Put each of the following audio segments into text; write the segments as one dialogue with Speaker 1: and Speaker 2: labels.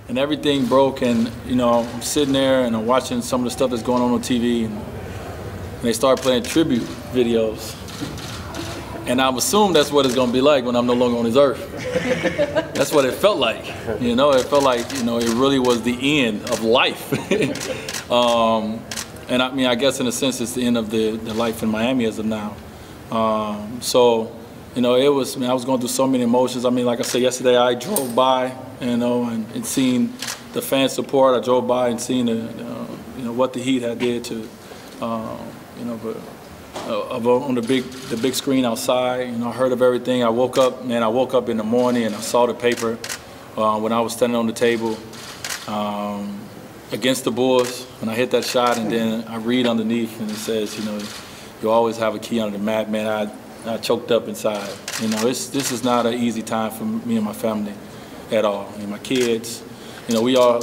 Speaker 1: and everything broke, and you know, I'm sitting there and I'm watching some of the stuff that's going on TV, and they start playing tribute videos. And I've assumed that's what it's going to be like when I'm no longer on this earth. That's what it felt like. You know, it felt like, you know, it really was the end of life. And I mean, I guess in a sense, it's the end of the life in Miami as of now. So, you know, it was, I was going through so many emotions. I mean, like I said, yesterday I drove by, you know, and seen the fan support. I drove by and seen, you know, what the Heat had did to, you know, but, on the big screen outside. You know, I heard of everything. I woke up, man, I woke up in the morning and I saw the paper when I was standing on the table against the Bulls, and I hit that shot, and then I read underneath and it says, you know, you always have a key under the mat. Man, I choked up inside. You know, this is not an easy time for me and my family at all. I mean, my kids, you know, we all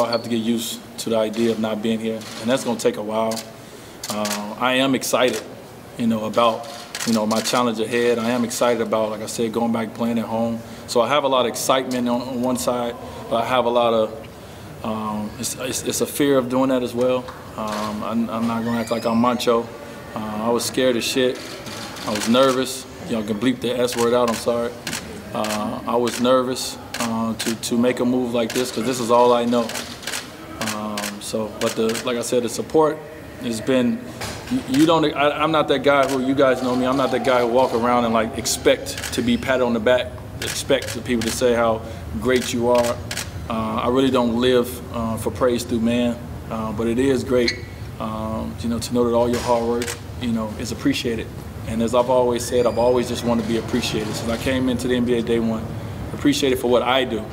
Speaker 1: have to get used to the idea of not being here, and that's going to take a while. I am excited, you know, about, you know, my challenge ahead. I am excited about, like I said, going back playing at home. So I have a lot of excitement on one side, but I have a lot of, it's a fear of doing that as well. I'm not going to act like I'm macho. I was scared as shit. I was nervous. You know, I can bleep the S word out, I'm sorry. I was nervous to make a move like this, because this is all I know. But like I said, the support has been, I'm not that guy who, you guys know me, I'm not that guy who walk around and like expect to be patted on the back, expect the people to say how great you are. I really don't live for praise through man, but it is great, you know, to know that all your hard work, you know, is appreciated. And as I've always said, I've always just wanted to be appreciated. Since I came into the NBA day one, appreciated for what I do.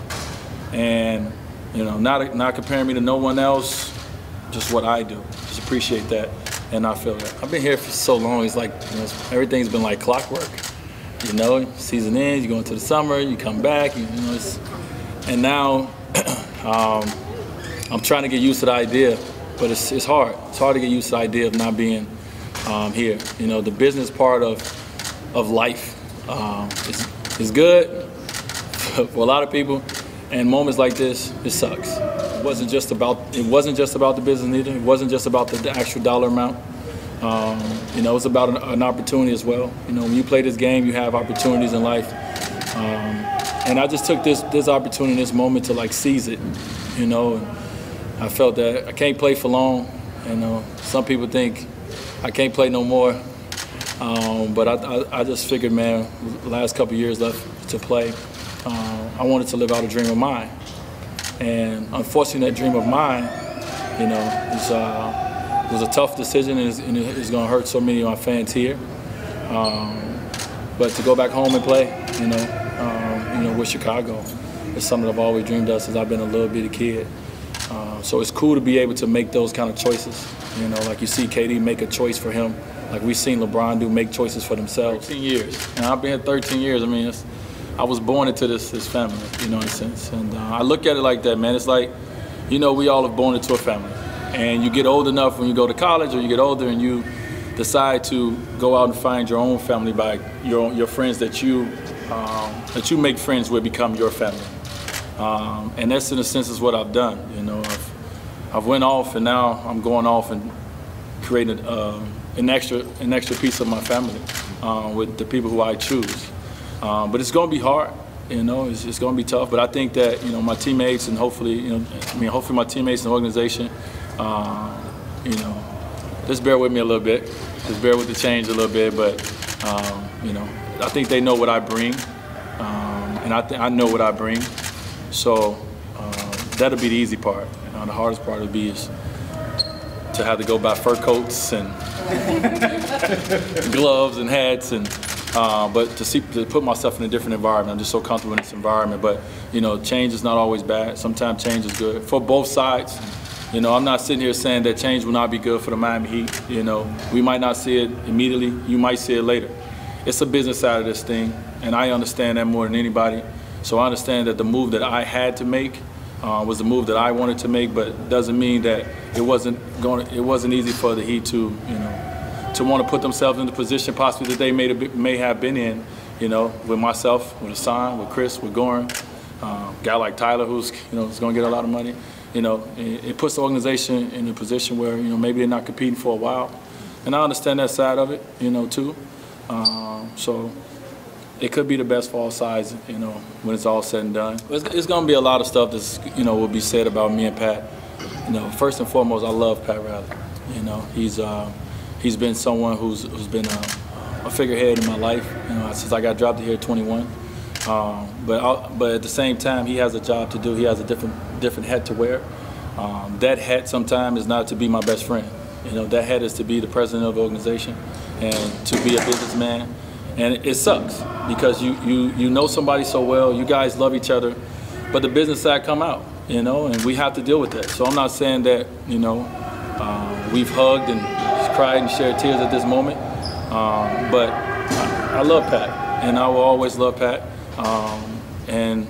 Speaker 1: And, you know, not comparing me to no one else, just what I do. Just appreciate that, and I feel that. I've been here for so long, it's like, you know, everything's been like clockwork. You know, season ends, you go into the summer, you come back, you know, and now I'm trying to get used to the idea, but it's hard. It's hard to get used to the idea of not being here. You know, the business part of life is good for a lot of people, and moments like this, it sucks. It wasn't just about the business either. It wasn't just about the actual dollar amount. You know, it was about an opportunity as well. You know, when you play this game, you have opportunities in life. And I just took this opportunity, this moment to like seize it. You know, and I felt that I can't play for long. You know, some people think I can't play no more. But I just figured, man, the last couple of years left to play, I wanted to live out a dream of mine. And unfortunately, that dream of mine, you know, was a tough decision, and it's going to hurt so many of my fans here. But to go back home and play, you know, with Chicago, is something I've always dreamed of since I've been a little bitty kid. So it's cool to be able to make those kind of choices. You know, like you see KD make a choice for him, like we've seen LeBron make choices for themselves. 13 years, and I've been here 13 years. I mean, I was born into this family, you know, in a sense. And I look at it like that, man. It's like, you know, we all have born into a family. And you get old enough when you go to college, or you get older and you decide to go out and find your own family by your friends that you make friends with become your family. And that's, in a sense, is what I've done. You know, I've went off, and now I'm going off and creating an extra piece of my family with the people who I choose. But it's going to be hard, you know. It's going to be tough. But I think that, you know, my teammates, and hopefully my teammates and the organization, you know, just bear with me a little bit. Just bear with the change a little bit. But you know, I think they know what I bring, and I know what I bring. So that'll be the easy part. You know, the hardest part would be is to have to go buy fur coats and gloves and hats, and but to put myself in a different environment. I'm just so comfortable in this environment. But you know, change is not always bad. Sometimes change is good for both sides. You know, I'm not sitting here saying that change will not be good for the Miami Heat. You know, we might not see it immediately. You might see it later. It's a business side of this thing, and I understand that more than anybody. So I understand that the move that I had to make was the move that I wanted to make, but it doesn't mean that it wasn't easy for the Heat to, you know, to want to put themselves in the position possibly that they may have been in, you know, with myself, with Hassan, with Chris, with Goran. Guy like Tyler, who's is going to get a lot of money. It puts the organization in a position where maybe they're not competing for a while, and I understand that side of it, too. So it could be the best for all sides, when it's all said and done. It's going to be a lot of stuff that's will be said about me and Pat. First and foremost, I love Pat Riley. He's been someone who's been a figurehead in my life, since I got drafted here at 21. But at the same time, he has a job to do. He has a different hat to wear. That hat sometimes is not to be my best friend. That hat is to be the president of the organization and to be a businessman. And it sucks because you know somebody so well. You guys love each other, but the business side come out. And we have to deal with that. So I'm not saying that we've hugged and cried and shared tears at this moment, but I love Pat, and I will always love Pat. And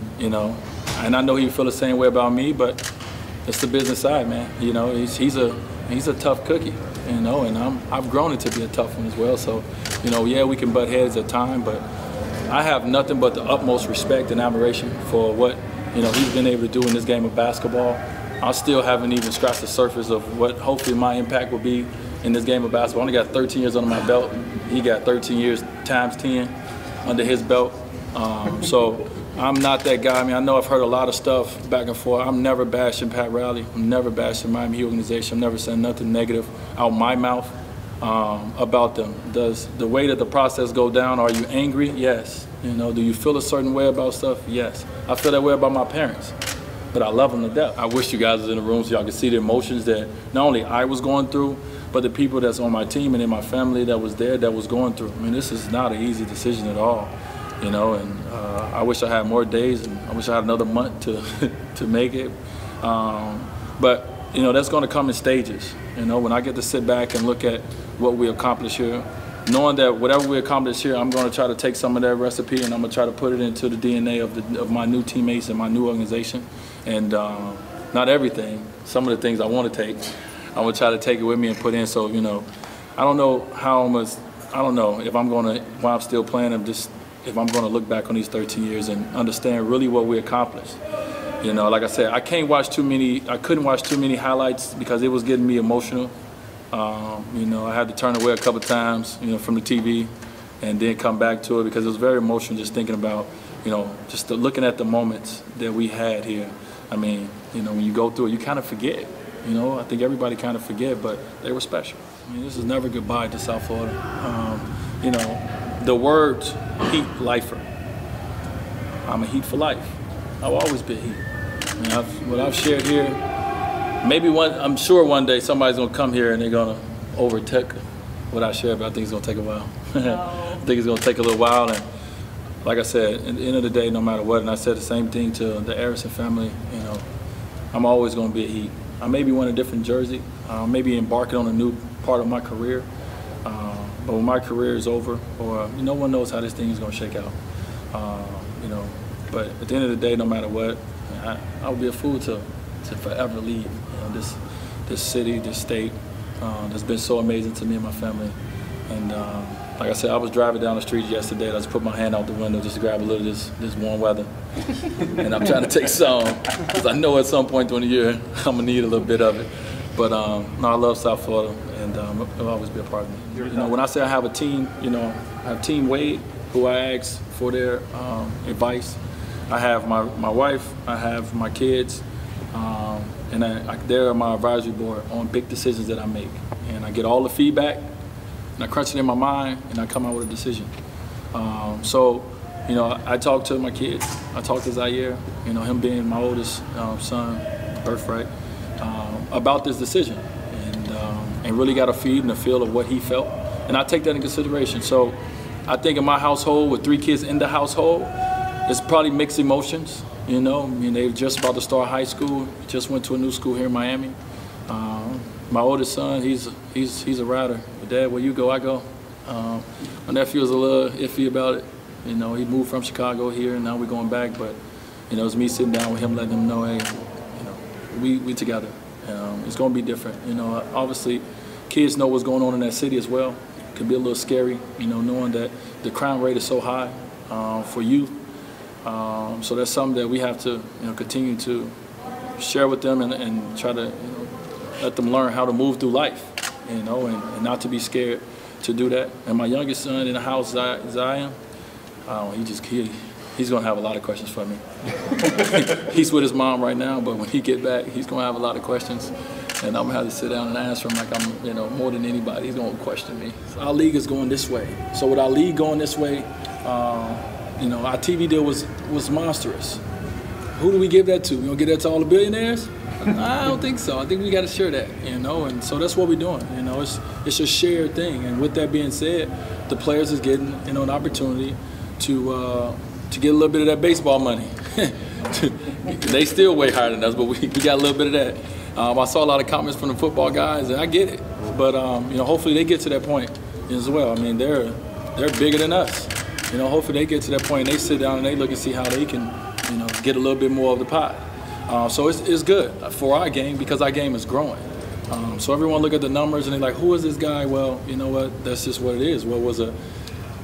Speaker 1: I know he feel the same way about me, but it's the business side, man. He's a tough cookie, and I've grown into be a tough one as well. So, yeah, we can butt heads at times, but I have nothing but the utmost respect and admiration for what he's been able to do in this game of basketball. I still haven't even scratched the surface of what hopefully my impact will be in this game of basketball. I only got 13 years under my belt. He got 13 years times 10 under his belt. So I'm not that guy. I mean, I know I've heard a lot of stuff back and forth. I'm never bashing Pat Riley. I'm never bashing Miami Heat organization. I'm never saying nothing negative out my mouth about them. Does the way that the process go down, are you angry? Yes. Do you feel a certain way about stuff? Yes. I feel that way about my parents, but I love them to death. I wish you guys was in the room so y'all could see the emotions that not only I was going through, but the people that's on my team and in my family that was there that was going through. I mean, this is not an easy decision at all. And I wish I had more days, and I wish I had another month to make it. But that's going to come in stages. When I get to sit back and look at what we accomplish here, knowing that whatever we accomplish here, I'm going to try to take some of that recipe and I'm going to try to put it into the DNA of my new teammates and my new organization. And not everything. Some of the things I want to take, I'm going to try to take it with me and put in. So I don't know how much. I don't know if I'm going to, while I'm still playing, if I'm going to look back on these 13 years and understand really what we accomplished. Like I said, I couldn't watch too many highlights because it was getting me emotional. I had to turn away a couple times, from the TV and then come back to it because it was very emotional just thinking about, just looking at the moments that we had here. I mean, when you go through it, you kind of forget. I think everybody kind of forget, but they were special. I mean, this is never goodbye to South Florida. The words Heat, Lifer. I'm a Heat for life. I'll always be a Heat. What I've shared here, I'm sure one day somebody's gonna come here and they're gonna overtake what I shared, but I think it's gonna take a while. I think it's gonna take a little while, and like I said, at the end of the day, no matter what, and I said the same thing to the Harrison family, I'm always gonna be a Heat. I may be wearing a different jersey, maybe embarking on a new part of my career, but when my career is over, or no one knows how this thing is gonna shake out, but at the end of the day, no matter what, I would be a fool to forever leave this city, this state that's been so amazing to me and my family. And like I said, I was driving down the street yesterday and I just put my hand out the window just to grab a little of this warm weather. And I'm trying to take some because I know at some point during the year I'm gonna need a little bit of it. But no, I love South Florida, and it'll always be a part of me. When I say I have a team, I have Team Wade, who I ask for their advice. I have my wife, I have my kids, and they're my advisory board on big decisions that I make. And I get all the feedback, and I crunch it in my mind, and I come out with a decision. So, I talk to my kids. I talk to Zaire, him being my oldest son, birthright, about this decision, and really got a feed and a feel of what he felt. And I take that in consideration. So I think in my household, with 3 kids in the household, it's probably mixed emotions. They're just about to start high school, just went to a new school here in Miami. My oldest son, he's a rider. Dad, where you go, I go. My nephew was a little iffy about it. He moved from Chicago here, and now we're going back. But it's me sitting down with him, letting him know, hey, we together. It's going to be different. Obviously, kids know what's going on in that city as well. It can be a little scary, knowing that the crime rate is so high for youth. So that's something that we have to continue to share with them and try to let them learn how to move through life, and not to be scared to do that. And my youngest son in the house, Zion, he's going to have a lot of questions for me. He's with his mom right now, but when he get back, he's going to have a lot of questions. And I'm going to have to sit down and answer him like I'm, more than anybody. He's going to question me. So our league is going this way. So with our league going this way, our TV deal was monstrous. Who do we give that to? We going to give that to all the billionaires? I don't think so. I think we got to share that, and so that's what we're doing. It's a shared thing. And with that being said, the players is getting, an opportunity to get a little bit of that baseball money. They still way higher than us, but we got a little bit of that. I saw a lot of comments from the football guys, and I get it. But hopefully they get to that point as well. I mean, they're bigger than us. Hopefully they get to that point and they sit down and they look and see how they can, get a little bit more of the pie. So it's good for our game because our game is growing. So everyone look at the numbers and they're like, who is this guy? Well, you know what? That's just what it is. What was a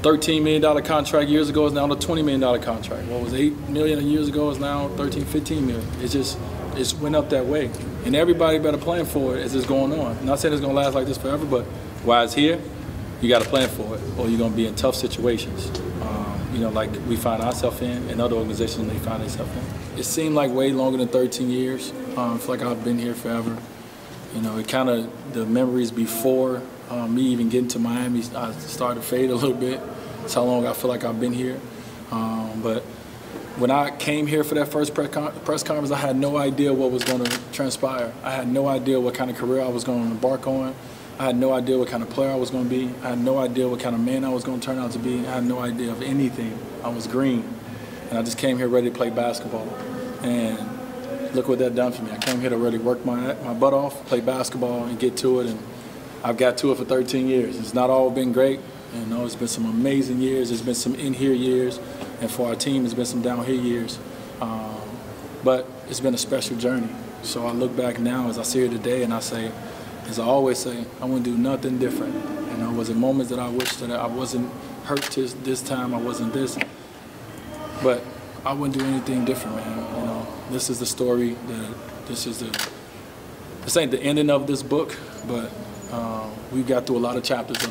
Speaker 1: $13 million contract years ago is now a $20 million contract. What was $8 million years ago is now $13, $15 million. It's went up that way. And everybody better plan for it as it's going on. I'm not saying it's going to last like this forever, but while it's here, you got to plan for it or you're going to be in tough situations. Like we find ourselves in and other organizations they find themselves in. It seemed like way longer than 13 years. I feel like I've been here forever. It kind of, the memories before me even getting to Miami, I started to fade a little bit. That's how long I feel like I've been here. But when I came here for that first press conference, I had no idea what was going to transpire. I had no idea what kind of career I was going to embark on. I had no idea what kind of player I was going to be. I had no idea what kind of man I was going to turn out to be. I had no idea of anything. I was green. And I just came here ready to play basketball. And look what that done for me. I came here to really work my butt off, play basketball, and get to it. And I've got to it for 13 years. It's not all been great. It's been some amazing years. There's been some in-here years. And for our team, it's been some down-here years. But it's been a special journey. So I look back now as I see it today and I say, as I always say, I wouldn't do nothing different. Was it moments that I wish that I wasn't hurt this time, I wasn't this. But I wouldn't do anything different, man. This is the story. This ain't the ending of this book, but we've got through a lot of chapters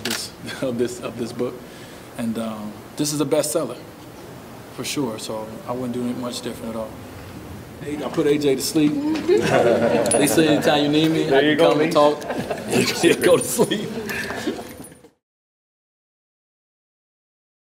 Speaker 1: of this book, and this is a bestseller for sure. So I wouldn't do much different at all. I put AJ to sleep. They say anytime you need me, I can come and talk. Go to sleep.